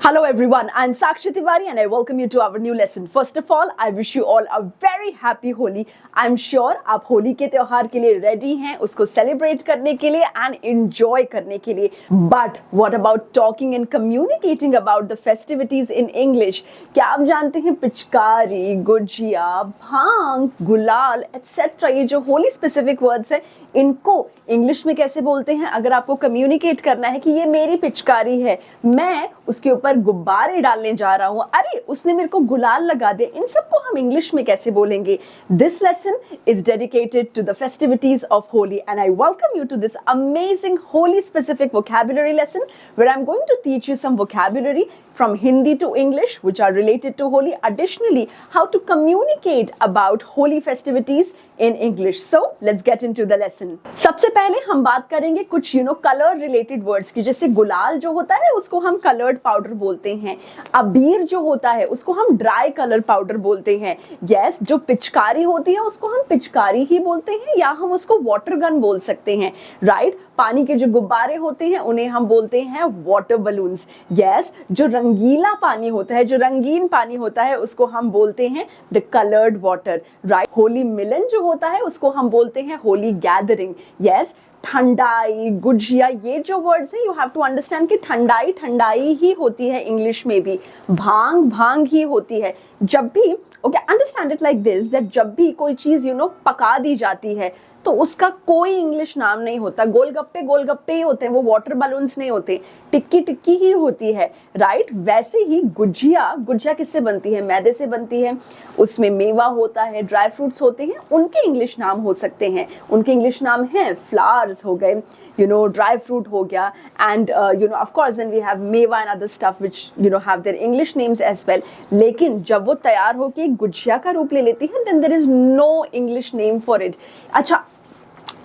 Hello everyone, I'm Sakshi Tiwari and I welcome you to our new lesson. First of all, I wish you all a very happy Holi. I'm sure आप होली के त्योहार के लिए ready हैं, उसको celebrate करने के लिए एंड एंजॉय करने के लिए. But what about talking and communicating about the festivities in English? क्या आप जानते हैं पिचकारी, गुजिया, भांग, गुलाल etc. ये जो होली स्पेसिफिक वर्ड्स हैं, इनको इंग्लिश में कैसे बोलते हैं? अगर आपको कम्युनिकेट करना है कि ये मेरी पिचकारी है, मैं उसके ऊपर गुब्बारे डालने जा रहा हूं, अरे उसने मेरे को गुलाल लगा दे, इन सबको हम इंग्लिश में कैसे बोलेंगे? This lesson is dedicated to the festivities of Holi and I welcome you to this amazing Holi specific vocabulary lesson where I'm going to teach you some vocabulary from Hindi to English which are related to Holi. Additionally, how to communicate about Holi festivities in English. So, let's get into the lesson. सबसे पहले हम बात करेंगे कुछ color related words की, जैसे गुलाल जो होता है उसको हम colored powder बोलते हैं, अबीर जो होता है उसको हम dry color powder बोलते हैं, yes, जो पिचकारी होती है उसको हम पिचकारी ही बोलते हैं या हम उसको water gun बोल सकते हैं, right? पानी के जो गुब्बारे होते हैं उन्हें हम बोलते हैं वाटर बलून्स, यस. जो रंगीला पानी होता है, जो रंगीन पानी होता है उसको हम बोलते हैं the coloured water, right. Holi मिलन जो होता है उसको हम बोलते हैं होली गैदरिंग, यस. ठंडाई, गुजिया, ये जो वर्ड्स हैं यू हैव टू अंडरस्टैंड कि ठंडाई ठंडाई ही होती है इंग्लिश में भी, भांग भांग ही होती है. जब भी okay understand it like this that जब भी कोई चीज पका दी जाती है तो उसका कोई इंग्लिश नाम नहीं होता. गोलगप्पे गोलगप्पे ही होते हैं, वो वाटर बलून्स नहीं होते. टिक्की टिक्की ही होती है, राइट. वैसे ही गुजिया, गुजिया किससे बनती है? मैदे से बनती है. उसमें मेवा होता है, ड्राई फ्रूट्स होते हैं, उनके इंग्लिश नाम हो सकते हैं. उनके इंग्लिश नाम हैं फ्लावर्स हो गए, ड्राई फ्रूट हो गया, and of course then we have mewa and other stuff which have their English names as well. लेकिन जब वो तैयार होके गुजिया का रूप ले लेती है then there is no English name for it. अच्छा,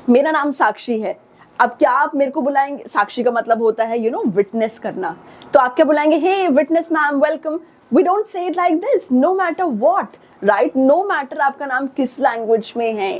मेरा नाम साक्षी है, अब क्या आप मेरे को बुलाएंगे? साक्षी का मतलब होता है विटनेस करना, तो आप क्या बुलाएंगे? Hey witness ma'am, welcome. We don't say it like this, no matter what, right. No matter आपका नाम किस लैंग्वेज में है,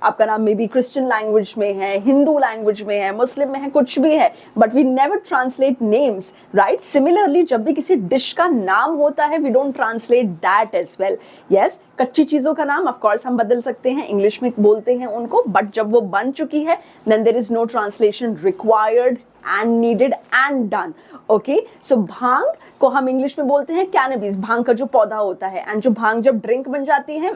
आपका नाम मे बी क्रिश्चियन लैंग्वेज में है, हिंदू लैंग्वेज में है, मुस्लिम में है, कुछ भी है, but we never translate names, right. Similarly जब भी किसी डिश का नाम होता है we don't translate that as well, yes. कच्ची चीजों का नाम ऑफ कोर्स हम बदल सकते हैं, इंग्लिश में बोलते हैं उनको, बट जब वो बन चुकी है then there is no translation required and needed and done. Okay, so bhang को हम इंग्लिश में बोलते हैं कैनबिस, भांग का जो पौधा होता है, एंड जो भांग जब ड्रिंक बन जाती है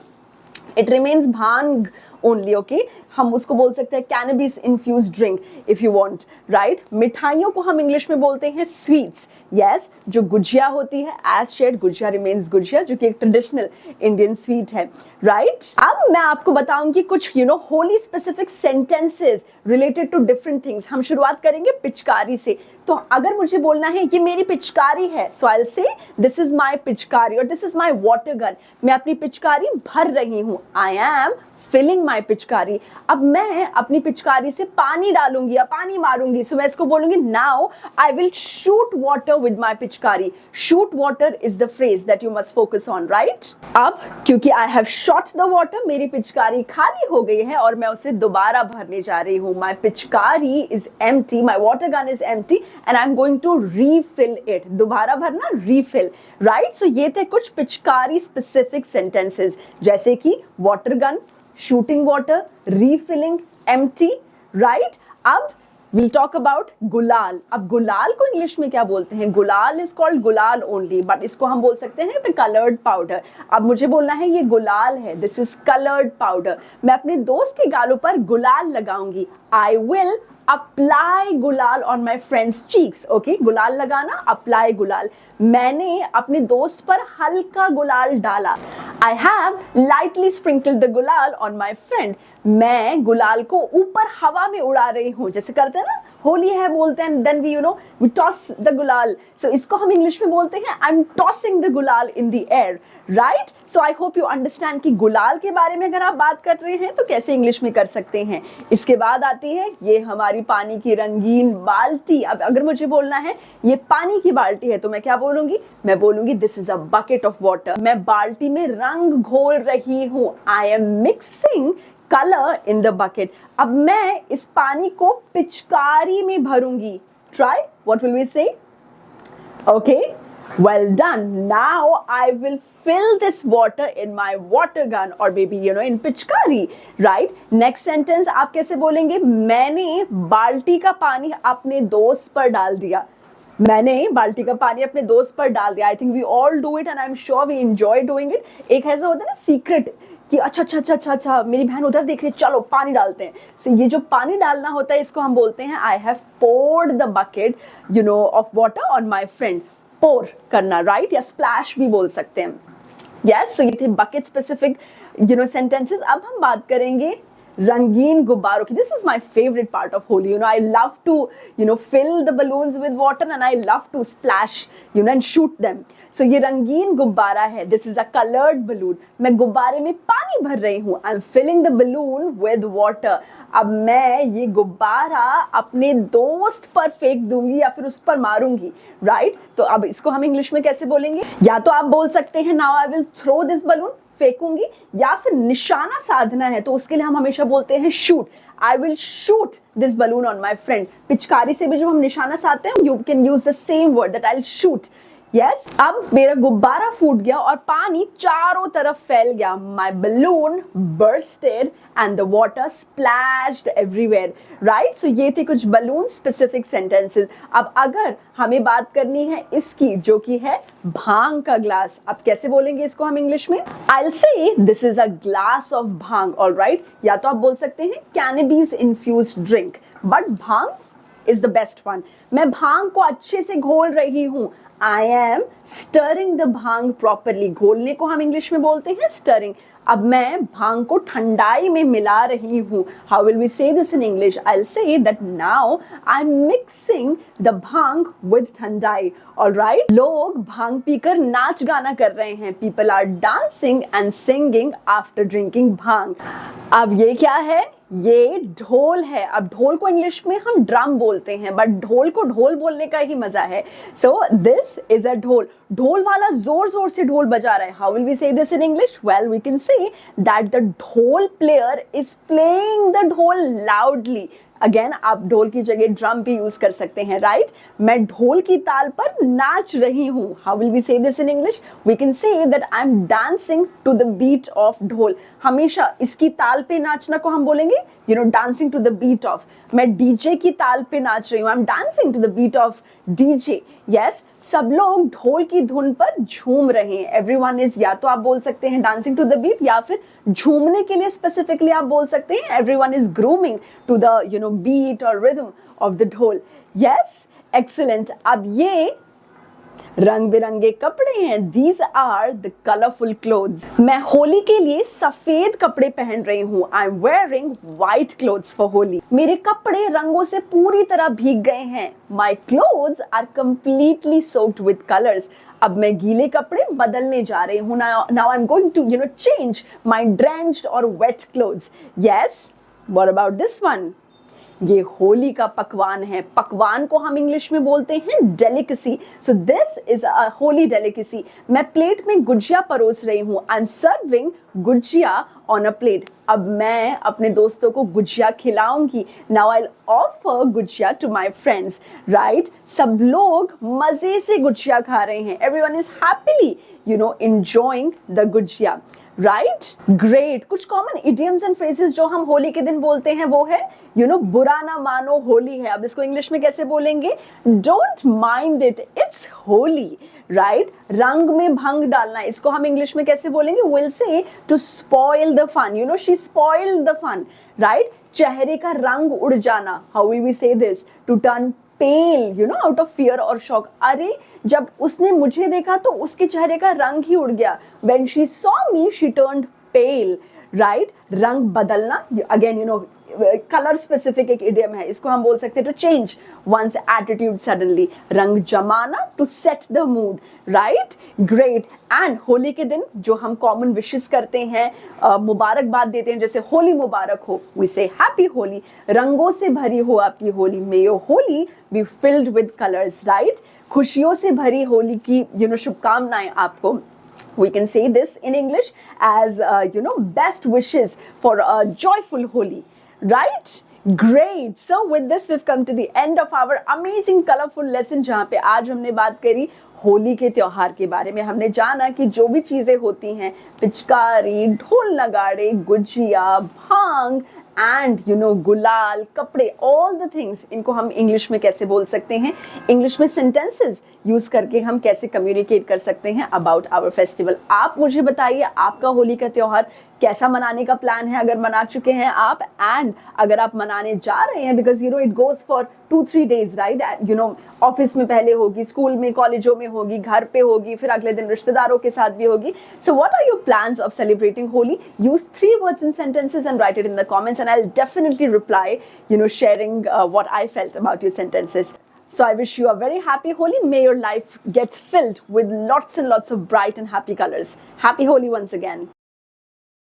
it remains bhang only. Okay, हम उसको बोल सकते हैं cannabis infused drink if you want, right. मिठाइयों को हम इंग्लिश में बोलते हैं स्वीट्स, यस. जो गुजिया होती है as said, gujiya remains gujiya, जो कि एक ट्रेडिशनल इंडियन स्वीट है, राइट. अब मैं आपको बताऊंगी कुछ Holi specific sentences related to different things. हम शुरुआत करेंगे पिचकारी से. तो अगर मुझे बोलना है ये मेरी पिचकारी है, so I will say this is my pichkari और this is my water gun. मैं अपनी पिचकारी भर रही हूँ, आई एम फिलिंग माई पिचकारी. अब मैं अपनी पिचकारी से पानी डालूंगी या पानी मारूंगी, सो मैं इसको बोलूंगी now I will shoot water with my pichkari. Shoot water is the phrase that you must focus on, right. अब क्योंकि I have shot the water, मेरी पिचकारी खाली हो गई है और मैं उसे दोबारा भरने जा रही हूँ. My pichkari is empty, my water gun is empty and I am going to refill it. दोबारा भरना, रीफिल, राइट. सो ये थे कुछ पिचकारी स्पेसिफिक सेंटेंसेस, जैसे कि water gun, shooting water, refilling, empty, right. अब we'll talk about गुलाल. अब गुलाल को इंग्लिश में क्या बोलते हैं? गुलाल is called गुलाल only, but इसको हम बोल सकते हैं the colored powder. अब मुझे बोलना है ये गुलाल है, this is colored powder. मैं अपने दोस्त के गालों पर गुलाल लगाऊंगी, I will apply गुलाल on my friend's cheeks. Okay, गुलाल लगाना, apply गुलाल. मैंने अपने दोस्त पर हल्का गुलाल डाला, I have lightly sprinkled the गुलाल on my friend. मैं गुलाल को ऊपर हवा में उड़ा रही हूँ, जैसे करते हैं ना, होली है बोलते हैं, then we toss the गुलाल. So इसको हम इंग्लिश में बोलते हैं I'm tossing the गुलाल in the air, right. So I hope you understand कि गुलाल के बारे में अगर आप बात कर रहे हैं तो कैसे इंग्लिश में कर सकते हैं. इसके बाद आती है ये हमारी पानी की रंगीन बाल्टी. अब अगर मुझे बोलना है ये पानी की बाल्टी है तो मैं क्या बोलूंगी? मैं बोलूंगी this is a bucket of water. मैं बाल्टी में रंग घोल रही हूँ, I M mixing colour in the bucket. अब मैं इस पानी को पिचकारी में भरूंगी. ट्राई, व्हाट विल वी से? Okay, well done. Now I will fill this water in my water gun or maybe in पिचकारी, right? Next sentence आप कैसे बोलेंगे? मैंने बाल्टी का पानी अपने दोस्त पर डाल दिया. मैंने बाल्टी का पानी अपने दोस्त पर डाल दिया. I think we all do it and I am sure we enjoy doing it. एक ऐसा होता है ना सीक्रेट कि अच्छा मेरी बहन उधर देख रही है, चलो पानी डालते हैं. सो ये जो पानी डालना होता है इसको हम बोलते हैं I have poured the bucket of water on my friend. Pour करना, राइट? या स्प्लैश भी बोल सकते हैं. यस, सो ये थे बकेट स्पेसिफिक सेंटेंसेस. अब हम बात करेंगे रंगीन गुब्बारों की. This is my favourite part of Holi. I love to fill the balloons with water and I love to splash and shoot them. So ये रंगीन गुब्बारा है. This is a colored balloon. मैं गुब्बारे में पानी भर रही हूँ. I'm filling the balloon with water. अब मैं ये गुब्बारा अपने दोस्त पर फेंक दूंगी या फिर उस पर मारूंगी, राइट? तो अब इसको हम इंग्लिश में कैसे बोलेंगे? या तो आप बोल सकते हैं now I will throw this balloon, फेंकूंगी, या फिर निशाना साधना है तो उसके लिए हम हमेशा बोलते हैं shoot. I will shoot this balloon on my friend. पिचकारी से भी जो हम निशाना साधते हैं you can use the same word that I will shoot. Yes, अब मेरा गुब्बारा फूट गया और पानी चारों तरफ फैल गया. My balloon bursted and the water splashed everywhere, right? So ये थे कुछ बलून स्पेसिफिक सेंटेंसेस. अब अगर हमें बात करनी है इसकी जो कि है भांग का ग्लास. अब कैसे बोलेंगे इसको हम इंग्लिश में? आई will say this is a glass of bhang, alright? या तो आप बोल सकते हैं cannabis infused drink, but bhang is the best one. मैं भांग को अच्छे से घोल रही हूं. I am stirring the bhang properly. घोलने को हम इंग्लिश में बोलते हैं stirring. अब मैं भांग को ठंडाई में मिला रही हूँ. How will we say this in English? I'll say that now I'm mixing the bhang with thandai. Alright? लोग भांग पीकर नाच गाना कर रहे हैं. People are dancing and singing after drinking भांग. अब ये क्या है? ये ढोल है. अब ढोल को इंग्लिश में हम ड्रम बोलते हैं, बट ढोल को ढोल बोलने का ही मजा है. सो दिस इज अ ढोल. ढोल वाला जोर जोर से ढोल बजा रहा है. How will we say this in English? Well, we can say that the dhol player is playing the dhol loudly. Again, आप ढोल की जगह ड्रम भी यूज कर सकते हैं, राइट? मैं ढोल की ताल पर नाच रही हूँ. How will we say this in English? We can say that I am dancing to the beat of dhol. हमेशा इसकी ताल पे नाचना को हम बोलेंगे dancing to the beat of. मैं डीजे की ताल पे नाच रही हूँ. I am dancing to the beat of DJ. Yes, सब लोग ढोल की धुन पर झूम रहे हैं. एवरीवन इज, या तो आप बोल सकते हैं डांसिंग टू द बीट, या फिर झूमने के लिए स्पेसिफिकली आप बोल सकते हैं everyone is grooming to the beat और rhythm of the dhol. Yes, excellent. अब ये रंग बिरंगे कपड़े हैं. These are the colorful clothes. मैं होली के लिए सफेद कपड़े पहन रही हूँ. I'm wearing white clothes for Holi. मेरे कपड़े रंगों से पूरी तरह भीग गए हैं. My clothes are completely soaked with colors. अब मैं गीले कपड़े बदलने जा रही हूँ. Now I'm going to change my drenched or wet clothes. Yes, what about this one? ये होली का पकवान है. पकवान को हम इंग्लिश में बोलते हैं delicacy. So this is a Holi delicacy. मैं प्लेट में गुजिया परोस रही हूँ. I am serving gujiya on a plate. अब मैं अपने दोस्तों को गुजिया खिलाऊंगी. Now I offer gujiya to my friends, right? सब लोग मजे से गुजिया खा रहे हैं. Everyone is happily enjoying the gujiya, right? Great. कुछ कॉमन इडियम्स एंड फ्रेजेस जो हम होली के दिन बोलते हैं वो है बुरा ना मानो होली है. अब इसको इंग्लिश में कैसे बोलेंगे? Don't mind it, it's Holi, right? रंग में भंग डालना, इसको हम इंग्लिश में कैसे बोलेंगे? Will say to spoil the fun. She spoiled the fun, right? चेहरे का रंग उड़ जाना. How will we say this? To turn pale out of fear और शॉक. अरे, जब उसने मुझे देखा तो उसके चेहरे का रंग ही उड़ गया. When she saw me she turned pale, right? रंग बदलना, अगेन कलर स्पेसिफिक एक इडियम है. इसको हम बोल सकते हैं to change one's attitude suddenly. रंग जमाना, to set the mood, right? Great. And Holi के दिन जो हम कॉमन विशेस करते हैं, मुबारकबाद देते हैं, जैसे होली मुबारक हो, वी से हैप्पी होली. रंगों से भरी हो आपकी होली. मे your Holi be filled with colours, right? खुशियों से भरी होली की शुभकामनाएं आपको. We can say this in English as best wishes for a joyful Holi, right? Great. So with this we've come to the end of our amazing colorful lesson जहाँ पे आज हमने बात करी होली के त्योहार के बारे में। हमने जाना कि जो भी चीजें होती हैं, पिचकारी, ढोल नगाड़े, गुजिया, भांग एंड गुलाल, कपड़े, ऑल द थिंग्स, इनको हम इंग्लिश में कैसे बोल सकते हैं, इंग्लिश में सेंटेंसेस यूज करके हम कैसे कम्युनिकेट कर सकते हैं अबाउट आवर फेस्टिवल। आप मुझे बताइए आपका होली का त्योहार कैसा मनाने का प्लान है, अगर मना चुके हैं आप, एंड अगर आप मनाने जा रहे हैं, because it goes for 2-3 days, right? Office में पहले होगी, स्कूल में, कॉलेजों में होगी, घर पे होगी, फिर अगले दिन रिश्तेदारों के साथ भी होगी। So what are your plans of celebrating Holi? Use 3 words in sentences and write it in the comments, and I'll definitely reply, sharing what I felt about your sentences. So I wish you a very happy Holi. May your life get filled with lots and lots of bright and happy colors. Happy Holi once again.